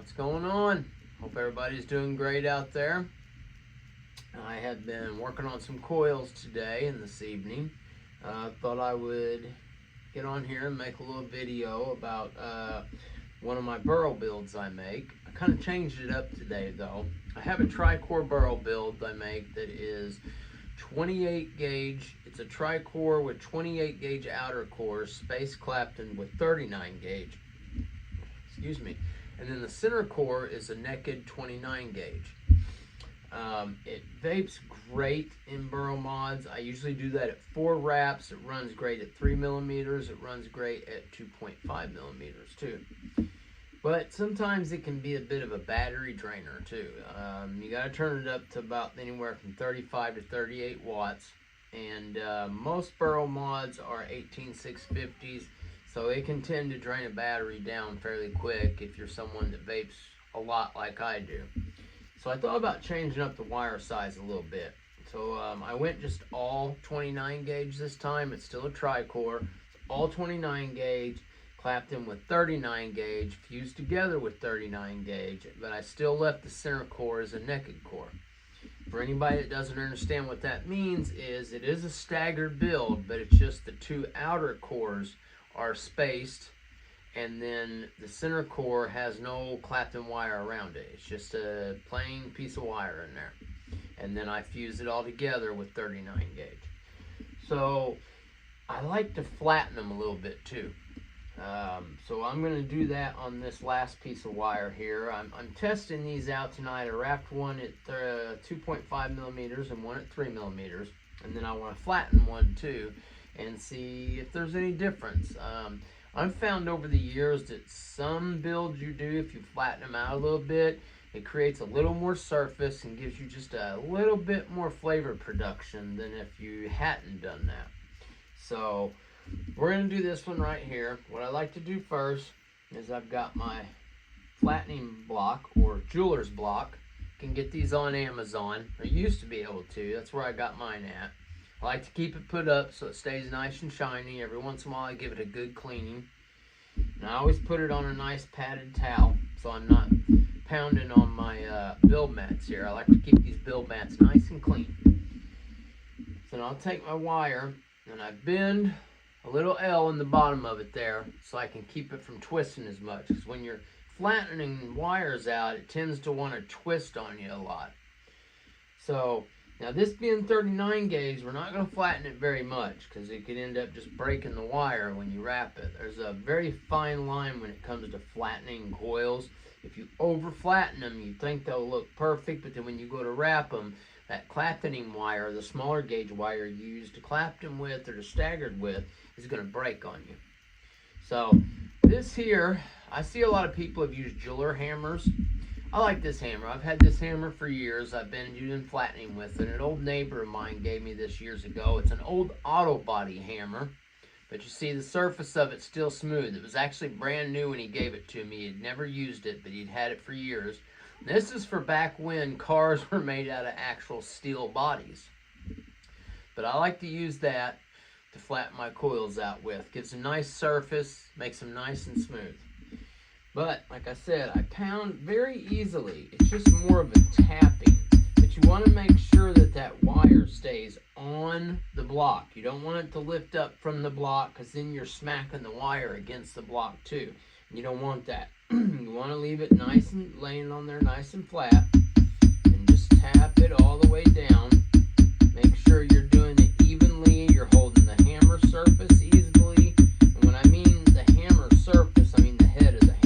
What's going on? Hope everybody's doing great out there. I have been working on some coils today and this evening. Thought I would get on here and make a little video about one of my burrow builds I make. I kind of changed it up today though. I have a tri-core burrow build I make that is 28 gauge. It's a tri-core with 28 gauge outer cores, space Clapton with 39 gauge. Excuse me. And then the center core is a naked 29 gauge. It vapes great in burrow mods. I usually do that at 4 wraps. It runs great at 3 millimeters. It runs great at 2.5 millimeters too. But sometimes it can be a bit of a battery drainer too. You got to turn it up to about anywhere from 35 to 38 watts. And most burrow mods are 18650s. So it can tend to drain a battery down fairly quick if you're someone that vapes a lot like I do. So I thought about changing up the wire size a little bit. So I went just all 29 gauge this time. It's still a tri-core. It's all 29 gauge, Clapton with 39 gauge, fused together with 39 gauge, but I still left the center core as a naked core. For anybody that doesn't understand what that means is it is a staggered build, but it's just the 2 outer cores are spaced, and then the center core has no Clapton wire around it. It's just a plain piece of wire in there, and then I fuse it all together with 39 gauge. So I like to flatten them a little bit too. So I'm going to do that on this last piece of wire here. I'm testing these out tonight. I wrapped one at 2.5 millimeters and one at 3 millimeters, and then I want to flatten one too and see if there's any difference. I've found over the years that some builds you do, if you flatten them out a little bit, it creates a little more surface and gives you just a little bit more flavor production than if you hadn't done that. So we're going to do this one right here. What I like to do first is I've got my flattening block or jeweler's block. You can get these on Amazon. I used to be able to. That's where I got mine at. I like to keep it put up so it stays nice and shiny. Every once in a while I give it a good cleaning. And I always put it on a nice padded towel so I'm not pounding on my build mats here. I like to keep these build mats nice and clean. So now I'll take my wire and I bend a little L in the bottom of it there so I can keep it from twisting as much. Because when you're flattening wires out, it tends to want to twist on you a lot. So now this being 39 gauge, we're not going to flatten it very much because it could end up just breaking the wire when you wrap it. There's a very fine line when it comes to flattening coils. If you over flatten them, you think they'll look perfect, but then when you go to wrap them, that Claptoning wire, the smaller gauge wire you use to Clapton with or to staggered with, is going to break on you. So this here, I see a lot of people have used jeweler hammers. I like this hammer. I've had this hammer for years. I've been using flattening with it. An old neighbor of mine gave me this years ago. It's an old auto body hammer, but you see the surface of it's still smooth. It was actually brand new when he gave it to me. He'd never used it, but he'd had it for years. This is for back when cars were made out of actual steel bodies. But I like to use that to flatten my coils out with. Gives a nice surface, makes them nice and smooth. But, like I said, I pound very easily. It's just more of a tapping. But you want to make sure that that wire stays on the block. You don't want it to lift up from the block because then you're smacking the wire against the block too. You don't want that. You want to leave it nice and laying on there nice and flat. And just tap it all the way down. Make sure you're doing it evenly. You're holding the hammer surface easily. And when I mean the hammer surface, I mean the head of the hammer.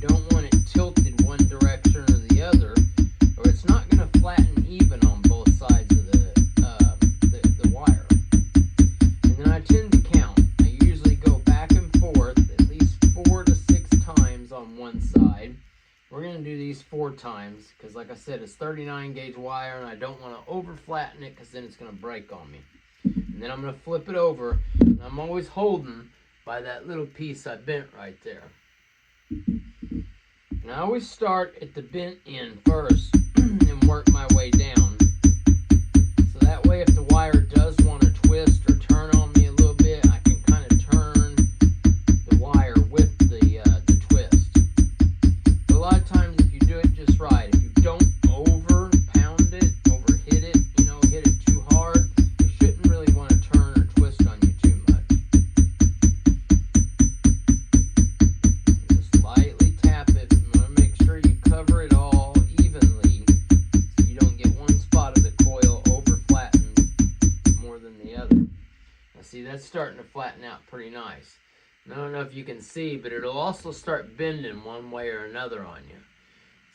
Don't want it tilted one direction or the other, or it's not going to flatten even on both sides of the wire. And then I tend to count. I usually go back and forth at least 4 to 6 times on one side. We're going to do these 4 times because, like I said, it's 39 gauge wire and I don't want to over flatten it because then it's going to break on me. And then I'm going to flip it over, and I'm always holding by that little piece I bent right there. And I always start at the bent end first and work my way down. So that way if the wire does want to twist or turn on me a little bit, I can kind of turn the wire with the twist. But starting to flatten out pretty nice. And I don't know if you can see, but it'll also start bending one way or another on you.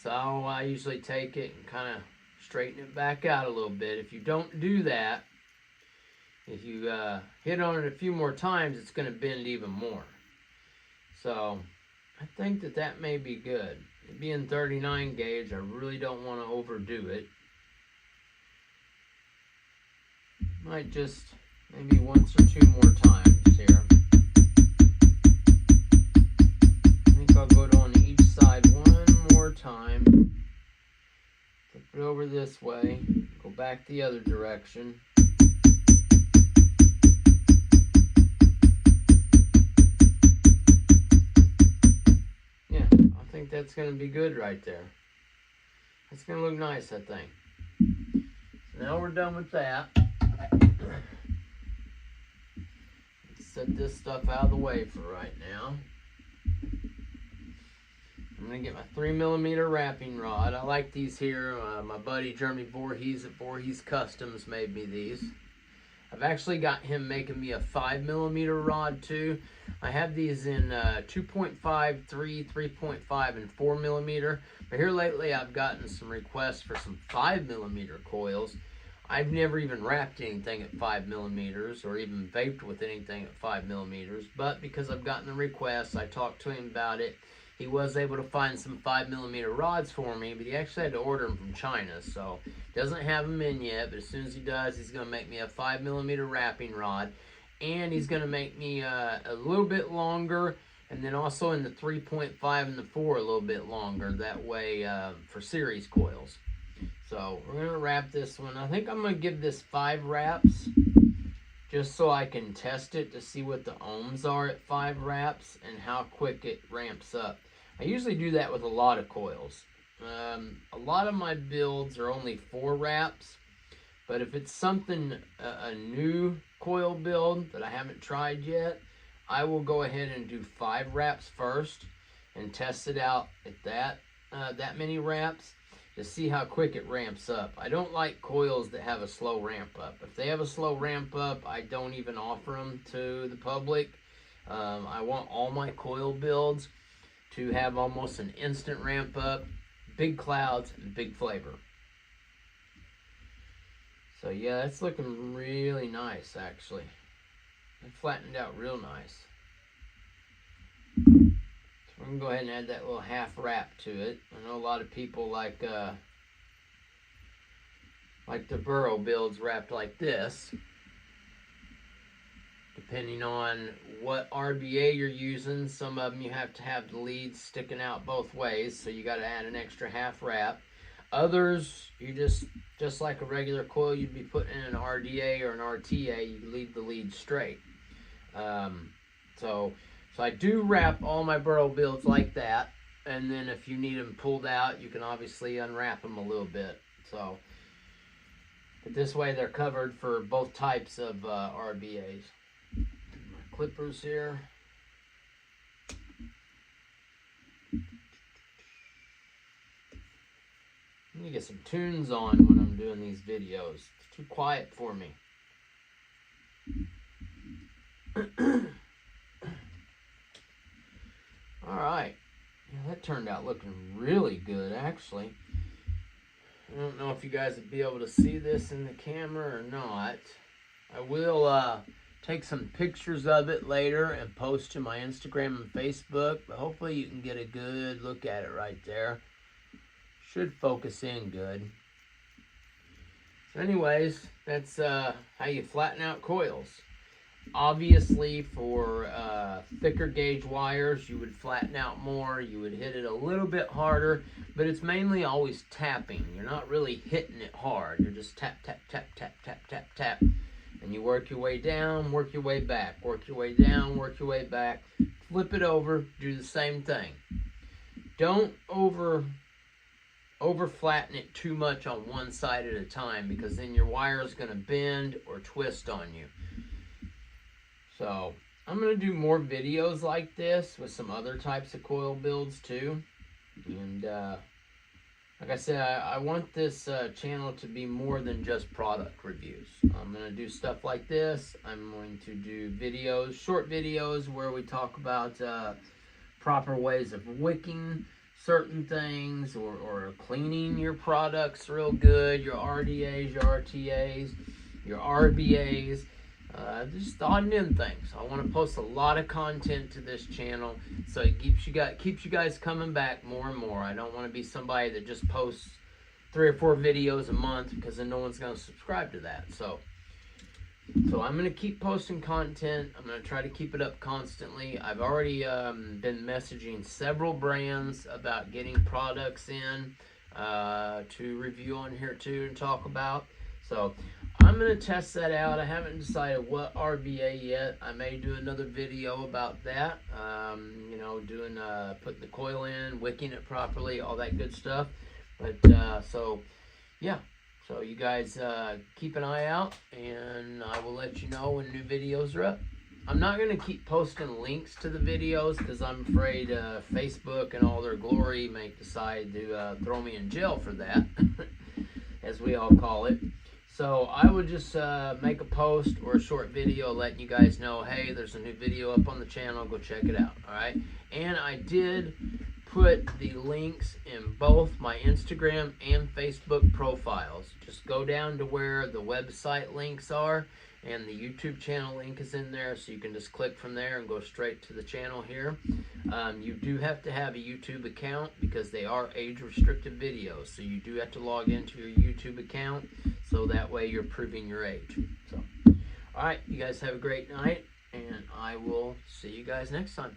So I usually take it and kind of straighten it back out a little bit. If you don't do that, if you hit on it a few more times, it's going to bend even more. So I think that may be good. It being 39 gauge, I really don't want to overdo it. Might just maybe once or two more times here. I think I'll go on each side one more time. Flip it over this way. Go back the other direction. Yeah, I think that's going to be good right there. It's going to look nice, I think. So now we're done with that. Set this stuff out of the way for right now. I'm going to get my 3mm wrapping rod. I like these here. My buddy Jeremy Voorhees at Voorhees Customs made me these. I've actually got him making me a 5mm rod too. I have these in 2.5, 3, 3.5, and 4mm. But here lately I've gotten some requests for some 5mm coils. I've never even wrapped anything at 5mm or even vaped with anything at 5mm, but because I've gotten the requests, I talked to him about it. He was able to find some 5mm rods for me, but he actually had to order them from China, so doesn't have them in yet, but as soon as he does, he's going to make me a 5mm wrapping rod, and he's going to make me a little bit longer, and then also in the 3.5 and the 4 a little bit longer, that way for series coils. So we're going to wrap this one. I think I'm going to give this 5 wraps just so I can test it to see what the ohms are at 5 wraps and how quick it ramps up. I usually do that with a lot of coils. A lot of my builds are only 4 wraps, but if it's something, a new coil build that I haven't tried yet, I will go ahead and do 5 wraps first and test it out at that many wraps, to see how quick it ramps up. I don't like coils that have a slow ramp up. If they have a slow ramp up, I don't even offer them to the public. I want all my coil builds to have almost an instant ramp up, big clouds, and big flavor. So yeah, it's looking really nice actually. It flattened out real nice. We're going to go ahead and add that little half wrap to it. I know a lot of people like the burrow builds wrapped like this. Depending on what RBA you're using, some of them you have to have the leads sticking out both ways, so you got to add an extra half wrap. Others, you just like a regular coil you'd be putting in an RDA or an RTA, you leave the lead straight. So I do wrap all my burrow builds like that, and then if you need them pulled out, you can obviously unwrap them a little bit. So, but this way they're covered for both types of RBAs. My clippers here. I need to get some tunes on when I'm doing these videos. It's too quiet for me. Alright, yeah, that turned out looking really good actually. I don't know if you guys would be able to see this in the camera or not. I will take some pictures of it later and post to my Instagram and Facebook, but hopefully you can get a good look at it right there. Should focus in good. So anyways, that's how you flatten out coils. Obviously, for thicker gauge wires, you would flatten out more. You would hit it a little bit harder, but it's mainly always tapping. You're not really hitting it hard. You're just tap, tap, tap, tap, tap, tap, tap. And you work your way down, work your way back, work your way down, work your way back. Flip it over, do the same thing. Don't over flatten it too much on one side at a time, because then your wire is going to bend or twist on you. So I'm going to do more videos like this with some other types of coil builds too. And like I said, I want this channel to be more than just product reviews. I'm going to do stuff like this. I'm going to do videos, short videos where we talk about proper ways of wicking certain things, or cleaning your products real good, your RDAs, your RTAs, your RBAs, just odd and end things. I want to post a lot of content to this channel, so it keeps you guys coming back more and more. I don't want to be somebody that just posts 3 or 4 videos a month, because then no one's going to subscribe to that. So I'm going to keep posting content. I'm going to try to keep it up constantly. I've already been messaging several brands about getting products in to review on here too and talk about. So I'm going to test that out. I haven't decided what RBA yet. I may do another video about that. You know, doing putting the coil in, wicking it properly, all that good stuff. But so yeah. So you guys keep an eye out, and I will let you know when new videos are up. I'm not going to keep posting links to the videos, because I'm afraid Facebook and all their glory may decide to throw me in jail for that, as we all call it. So I would just make a post or a short video letting you guys know, hey, there's a new video up on the channel, go check it out, all right? And I did put the links in both my Instagram and Facebook profiles. Just go down to where the website links are, and the YouTube channel link is in there, so you can just click from there and go straight to the channel here. You do have to have a YouTube account, because they are age-restricted videos, so you do have to log into your YouTube account, so that way you're proving your age. So, all right, you guys have a great night, and I will see you guys next time.